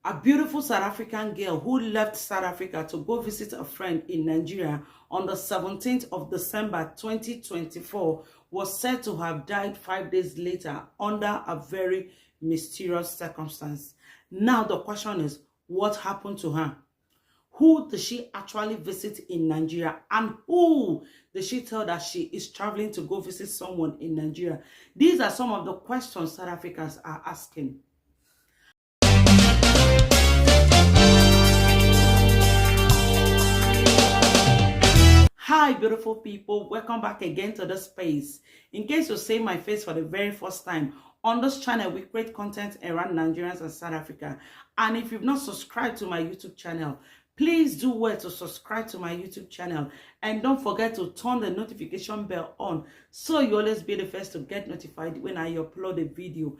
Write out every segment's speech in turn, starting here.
A beautiful South African girl who left South Africa to go visit a friend in Nigeria on the 17th of December 2024 was said to have died 5 days later under a very mysterious circumstance. Now the question is, what happened to her? Who did she actually visit in Nigeria? And who did she tell that she is traveling to go visit someone in Nigeria? These are some of the questions South Africans are asking. Hi beautiful people, welcome back again to the space. In case you see my face for the very first time, on this channel we create content around Nigerians and South Africa. And if you've not subscribed to my YouTube channel, please do well to subscribe to my YouTube channel, and don't forget to turn the notification bell on so you always be the first to get notified when I upload a video.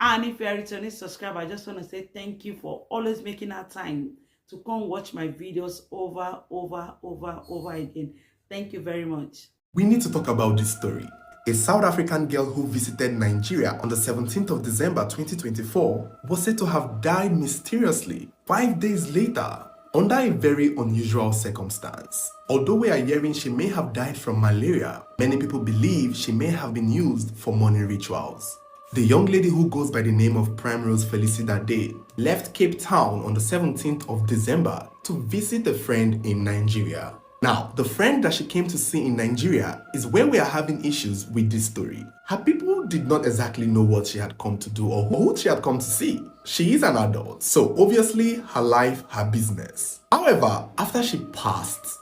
And if you're a returning subscriber, I just want to say thank you for always making our time to come watch my videos over again. Thank you very much. We need to talk about this story. A South African girl who visited Nigeria on the 17th of December 2024 was said to have died mysteriously 5 days later under a very unusual circumstance. Although we are hearing she may have died from malaria, many people believe she may have been used for money rituals. The young lady, who goes by the name of Primrose Felicita Day, left Cape Town on the 17th of December to visit a friend in Nigeria. Now, the friend that she came to see in Nigeria is where we are having issues with this story. Her people did not exactly know what she had come to do or who she had come to see. She is an adult, so obviously her life, her business. However, after she passed,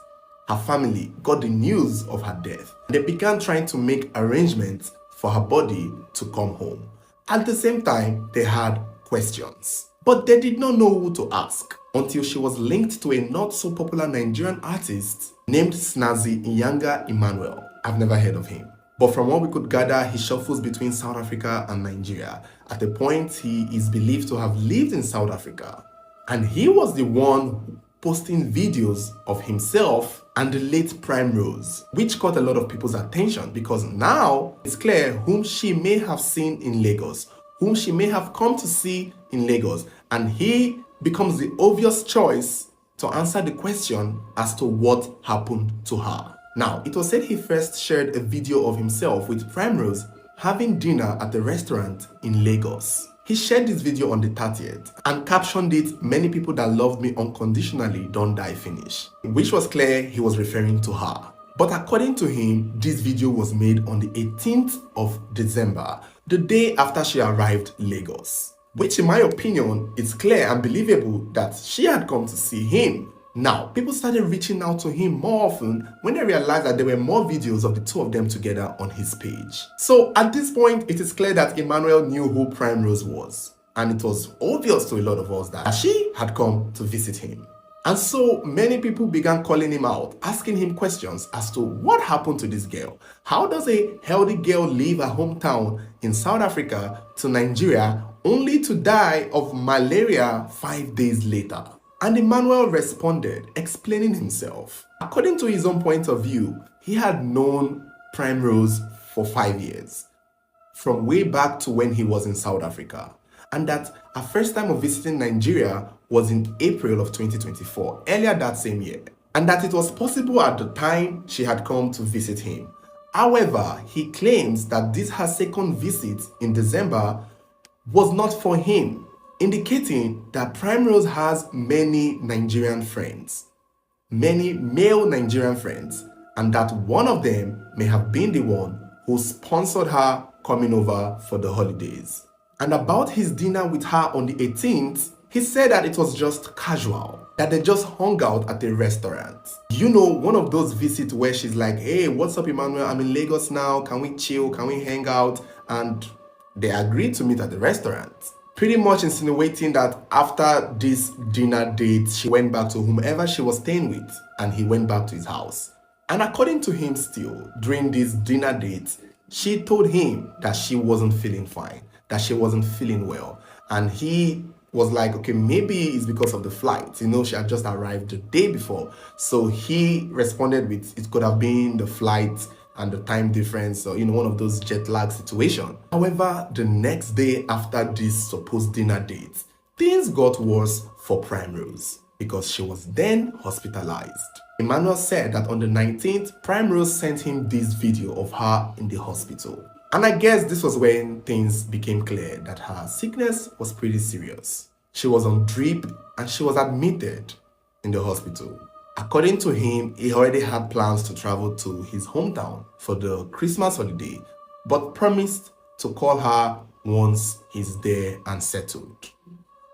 her family got the news of her death. They began trying to make arrangements for her body to come home. At the same time, they had questions, but they did not know who to ask until she was linked to a not so popular Nigerian artist named Snazzy Nyanga Emmanuel. I've never heard of him, but from what we could gather, he shuffles between South Africa and Nigeria. At a point, he is believed to have lived in South Africa, and he was the one posting videos of himself and the late Primrose, which caught a lot of people's attention because now it's clear whom she may have seen in Lagos, whom she may have come to see in Lagos, and he becomes the obvious choice to answer the question as to what happened to her. Now, it was said he first shared a video of himself with Primrose having dinner at a restaurant in Lagos. He shared this video on the 30th and captioned it, "Many people that loved me unconditionally don't die finish," which was clear he was referring to her. But according to him, this video was made on the 18th of December, the day after she arrived in Lagos, which in my opinion, is clear and believable that she had come to see him. Now, people started reaching out to him more often when they realized that there were more videos of the two of them together on his page. So at this point, it is clear that Emmanuel knew who Primrose was, and it was obvious to a lot of us that she had come to visit him. And so many people began calling him out, asking him questions as to what happened to this girl. How does a healthy girl leave her hometown in South Africa to Nigeria only to die of malaria 5 days later? And Emmanuel responded, explaining himself. According to his own point of view, he had known Primrose for 5 years, from way back to when he was in South Africa, and that her first time of visiting Nigeria was in April of 2024, earlier that same year, and that it was possible at the time she had come to visit him. However, he claims that this her second visit in December was not for him, indicating that Primrose has many Nigerian friends, many male Nigerian friends, and that one of them may have been the one who sponsored her coming over for the holidays. And about his dinner with her on the 18th, he said that it was just casual, that they just hung out at a restaurant. You know, one of those visits where she's like, "Hey, what's up, Emmanuel? I'm in Lagos now. Can we chill? Can we hang out?" And they agreed to meet at the restaurant, pretty much insinuating that after this dinner date, she went back to whomever she was staying with, and he went back to his house. And according to him still, during this dinner date, she told him that she wasn't feeling fine, that she wasn't feeling well. And he was like, okay, maybe it's because of the flight. You know, she had just arrived the day before. So he responded with, it could have been the flight and the time difference, or one of those jet lag situation. However, the next day after this supposed dinner date, Things got worse for Primrose because she was then hospitalized. Emmanuel said that on the 19th, Primrose sent him this video of her in the hospital. And I guess this was when things became clear that her sickness was pretty serious. She was on drip and she was admitted in the hospital. According to him, he already had plans to travel to his hometown for the Christmas holiday, but promised to call her once he's there and settled.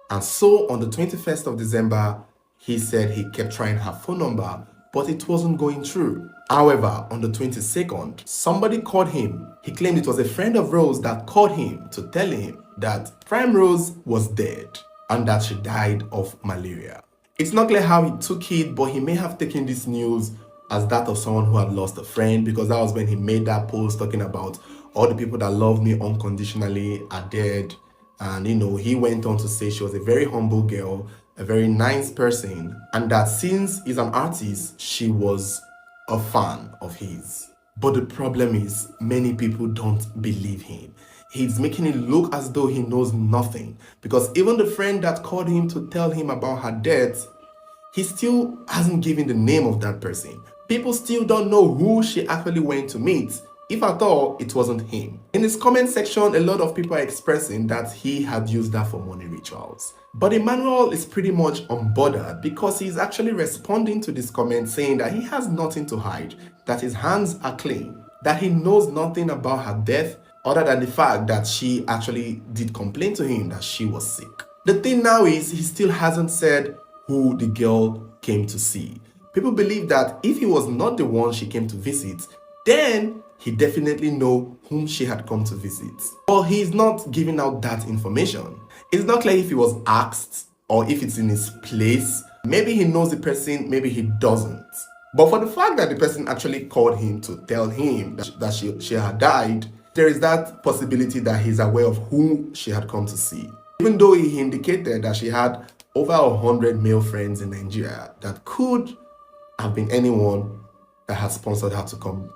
And so on the 21st of December, he said he kept trying her phone number, but it wasn't going through. However, on the 22nd, somebody called him. He claimed it was a friend of Rose that called him to tell him that Primrose was dead and that she died of malaria. It's not clear how he took it, but he may have taken this news as that of someone who had lost a friend, because that was when he made that post talking about all the people that love me unconditionally are dead. And he went on to say she was a very humble girl, a very nice person, and that since he's an artist, she was a fan of his. But the problem is, many people don't believe him. He's making it look as though he knows nothing, because even the friend that called him to tell him about her death, he still hasn't given the name of that person. People still don't know who she actually went to meet. If at all, it wasn't him. In his comment section, a lot of people are expressing that he had used that for money rituals. But Emmanuel is pretty much unbothered because he's actually responding to this comment saying that he has nothing to hide, that his hands are clean, that he knows nothing about her death other than the fact that she actually did complain to him that she was sick. The thing now is he still hasn't said who the girl came to see. People believe that if he was not the one she came to visit, then he definitely know whom she had come to visit. But he's not giving out that information. It's not clear if he was asked or if it's in his place. Maybe he knows the person, maybe he doesn't. But for the fact that the person actually called him to tell him that she had died, there is that possibility that he's aware of who she had come to see. Even though he indicated that she had over 100 male friends in Nigeria, that could have been anyone that had sponsored her to come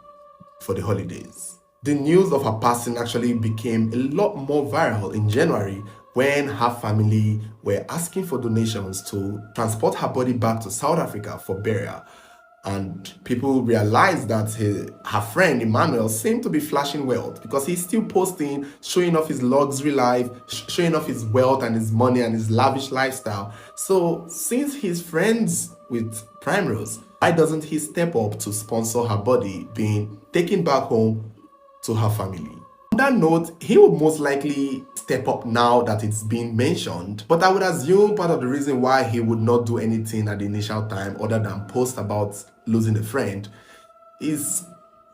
for the holidays. The news of her passing actually became a lot more viral in January when her family were asking for donations to transport her body back to South Africa for burial. And people realized that her friend Emmanuel seemed to be flashing wealth because he's still posting, showing off his luxury life, showing off his wealth and his money and his lavish lifestyle. So since he's friends with Primrose, why doesn't he step up to sponsor her body being taken back home to her family? On that note, he would most likely step up now that it's been mentioned, but I would assume part of the reason why he would not do anything at the initial time other than post about losing a friend is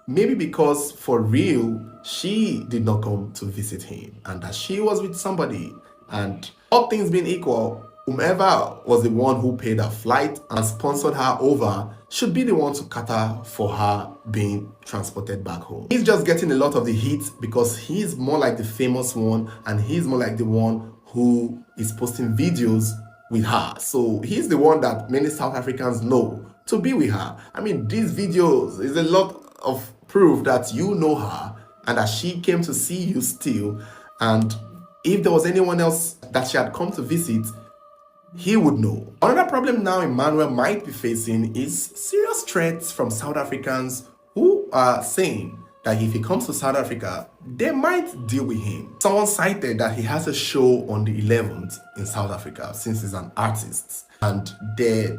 maybe because for real she did not come to visit him and that she was with somebody, and all things being equal, whomever was the one who paid her flight and sponsored her over should be the one to cater for her being transported back home. He's just getting a lot of the heat because he's more like the famous one and he's more like the one who is posting videos with her. So he's the one that many South Africans know to be with her. I mean, these videos is a lot of proof that you know her and that she came to see you still. And if there was anyone else that she had come to visit, he would know. Another problem now Emmanuel might be facing is serious threats from South Africans who are saying that if he comes to South Africa, they might deal with him. Someone cited that he has a show on the 11th in South Africa since he's an artist, and they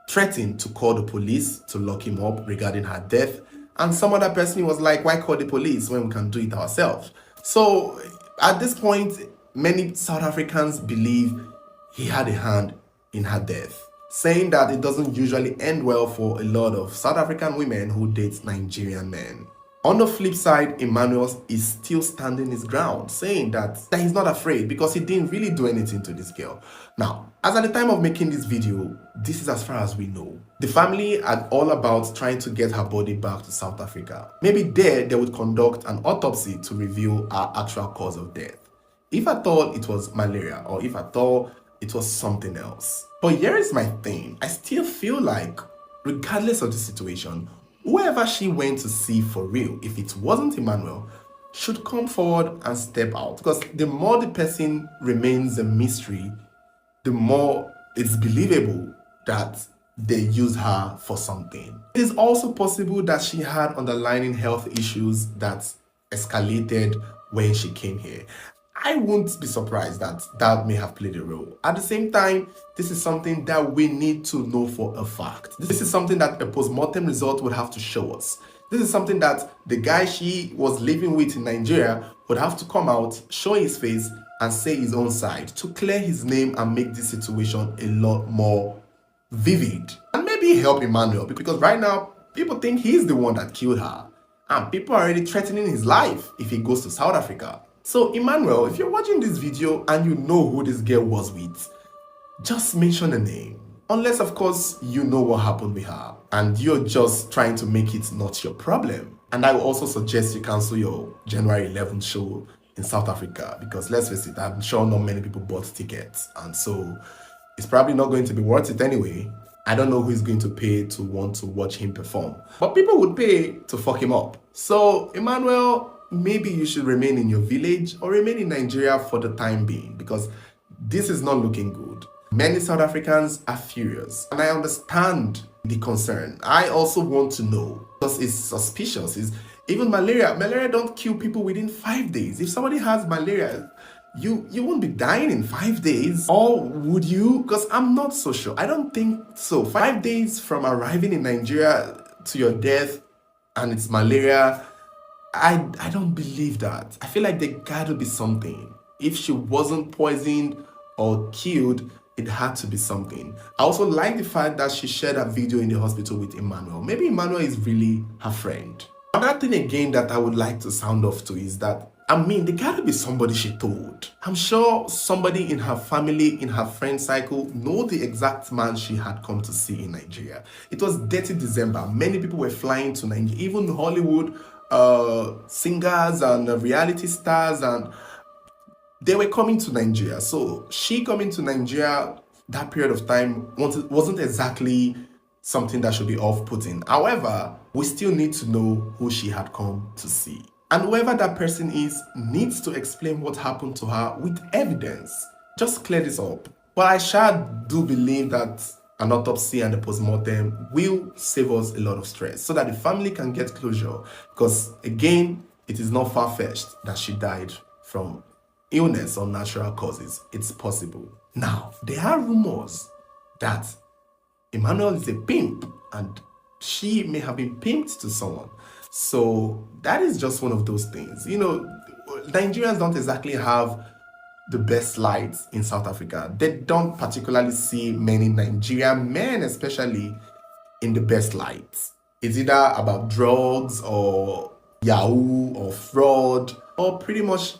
threatened to call the police to lock him up regarding her death. And some other person was like, why call the police when we can do it ourselves? So at this point, many South Africans believe he had a hand in her death, saying that it doesn't usually end well for a lot of South African women who date Nigerian men. On the flip side, Emmanuel is still standing his ground, saying that he's not afraid because he didn't really do anything to this girl. Now, as at the time of making this video, this is as far as we know. The family are all about trying to get her body back to South Africa. Maybe there they would conduct an autopsy to reveal her actual cause of death. If at all it was malaria, or if at all it was something else. But here is my thing. I still feel like, regardless of the situation, whoever she went to see for real, if it wasn't Emmanuel, should come forward and step out. Because the more the person remains a mystery, the more it's believable that they use her for something. It is also possible that she had underlying health issues that escalated when she came here. I wouldn't be surprised that that may have played a role. At the same time, this is something that we need to know for a fact. This is something that a post-mortem result would have to show us. This is something that the guy she was living with in Nigeria would have to come out, show his face, and say his own side to clear his name and make this situation a lot more vivid. And maybe help Emmanuel, because right now, people think he's the one that killed her. And people are already threatening his life if he goes to South Africa. So Emmanuel, if you're watching this video and you know who this girl was with, just mention a name. Unless, of course, you know what happened with her and you're just trying to make it not your problem. And I will also suggest you cancel your January 11th show in South Africa, because let's face it, I'm sure not many people bought tickets, and so it's probably not going to be worth it anyway. I don't know who is going to pay to want to watch him perform, but people would pay to fuck him up. So Emmanuel, maybe you should remain in your village or remain in Nigeria for the time being, because this is not looking good. Many South Africans are furious, and I understand the concern. I also want to know, because it's suspicious. Is even malaria don't kill people within 5 days. If somebody has malaria, you won't be dying in 5 days, or would you? Because I'm not so sure. I don't think so. 5 days from arriving in Nigeria to your death, and it's malaria, I don't believe that. I feel like there gotta be something. If she wasn't poisoned or killed, it had to be something. I also like the fact that she shared a video in the hospital with Emmanuel. Maybe Emmanuel is really her friend. Another thing again that I would like to sound off to is that, there gotta be somebody she told. I'm sure somebody in her family, in her friend cycle, know the exact man she had come to see in Nigeria. It was dirty December. Many people were flying to Nigeria, even Hollywood singers and reality stars, and they were coming to Nigeria. So she coming to Nigeria that period of time wasn't exactly something that should be off-putting. However, we still need to know who she had come to see. And whoever that person is needs to explain what happened to her with evidence. Just clear this up. But I sure do believe that an autopsy and a postmortem will save us a lot of stress so that the family can get closure. Because again, it is not far-fetched that she died from illness or natural causes. It's possible. Now, there are rumors that Emmanuel is a pimp and she may have been pimped to someone. So that is just one of those things. Nigerians don't exactly have the best lights in South Africa. They don't particularly see many Nigerian men, especially, in the best lights. It's either about drugs or Yahoo or fraud or pretty much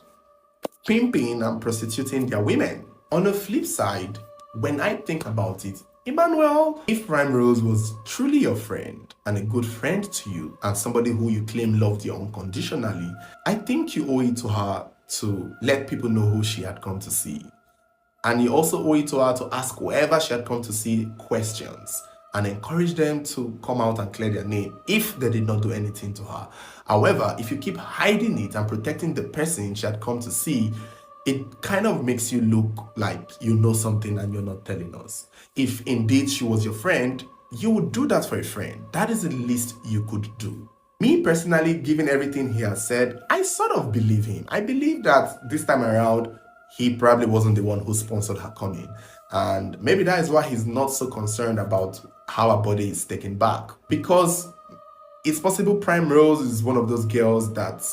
pimping and prostituting their women. On the flip side, when I think about it, Emmanuel, if Prime Rose was truly your friend and a good friend to you and somebody who you claim loved you unconditionally, I think you owe it to her to let people know who she had come to see. And you also owe it to her to ask whoever she had come to see questions and encourage them to come out and clear their name if they did not do anything to her. However, if you keep hiding it and protecting the person she had come to see, it kind of makes you look like you know something and you're not telling us. If indeed she was your friend, you would do that for a friend. That is the least you could do. Me personally, given everything he has said, I sort of believe him. I believe that this time around, he probably wasn't the one who sponsored her coming. And maybe that is why he's not so concerned about how her body is taken back. Because it's possible Prime Rose is one of those girls that,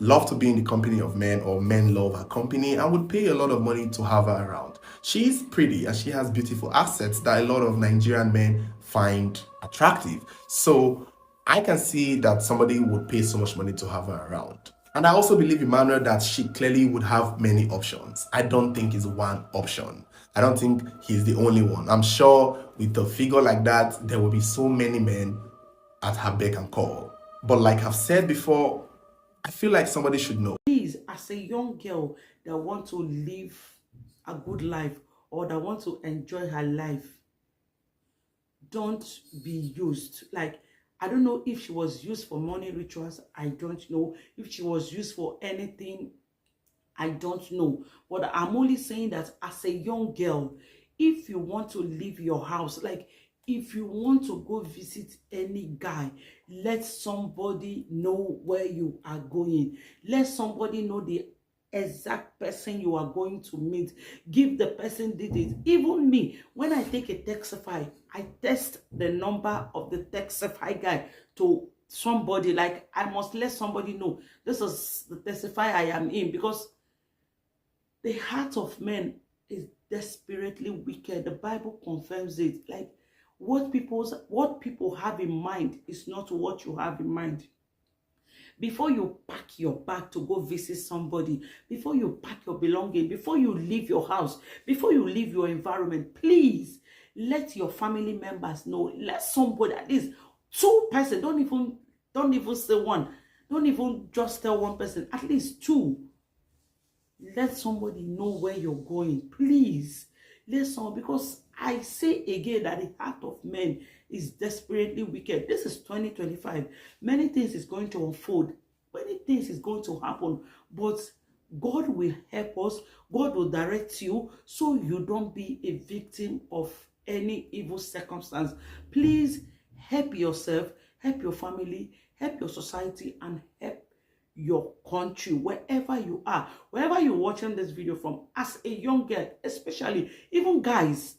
love to be in the company of men, or men love her company and would pay a lot of money to have her around. She's pretty and she has beautiful assets that a lot of Nigerian men find attractive. So I can see that somebody would pay so much money to have her around. And I also believe, Emmanuel, that she clearly would have many options. I don't think it's one option. I don't think he's the only one. I'm sure with a figure like that, there will be so many men at her beck and call. But like I've said before, I feel like somebody should know. Please, as a young girl that wants to live a good life or that wants to enjoy her life, don't be used. Like, I don't know if she was used for money rituals. I don't know if she was used for anything. I don't know. But I'm only saying that as a young girl, if you want to leave your house, like if you want to go visit any guy, let somebody know where you are going. Let somebody know the exact person you are going to meet. Give the person details. Even me, when I take a Texify, I test the number of the Texify guy to somebody. Like, I must let somebody know this is the Texify I am in, because the heart of men is desperately wicked. The Bible confirms it. Like, what people have in mind is not what you have in mind. Before you pack your bag to go visit somebody, before you pack your belonging, before you leave your house, before you leave your environment, please let your family members know. Let somebody, at least two person, don't even say one, don't even just tell one person, at least two. Let somebody know where you're going, please. Let someone, because I say again that the heart of men is desperately wicked. This is 2025. Many things is going to unfold. Many things is going to happen. But God will help us. God will direct you so you don't be a victim of any evil circumstance. Please help yourself, help your family, help your society, and help your country, wherever you are, wherever you're watching this video from. As a young girl, especially, even guys,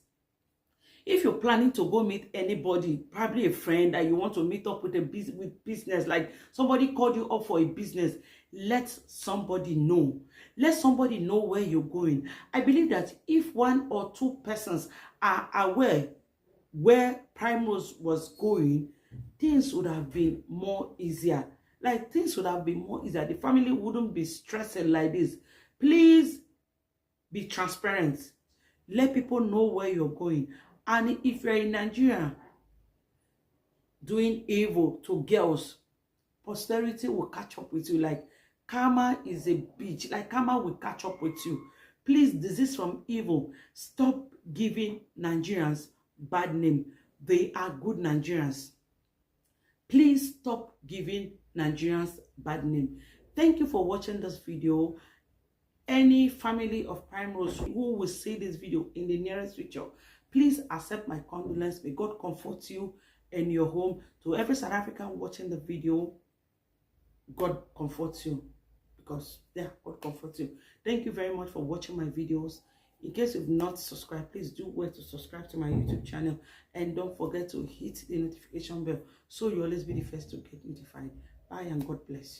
if you're planning to go meet anybody, probably a friend that you want to meet up with with business, like somebody called you up for a business, let somebody know. Let somebody know where you're going. I believe that if one or two persons are aware where Primrose was going, things would have been more easier. Like, things would have been more easier. The family wouldn't be stressing like this. Please be transparent. Let people know where you're going. And if you're in Nigeria doing evil to girls, posterity will catch up with you. Like, karma is a bitch. Like, karma will catch up with you. Please desist from evil. Stop giving Nigerians bad name. They are good Nigerians. Please stop giving Nigerians bad name. Thank you for watching this video. Any family of Primrose who will see this video in the nearest future, please accept my condolence. May God comfort you in your home. To every South African watching the video, God comforts you, because God comforts you. Thank you very much for watching my videos. In case you've not subscribed, please do wait to subscribe to my YouTube channel, and don't forget to hit the notification bell so you always be the first to get notified. Bye, and God bless you.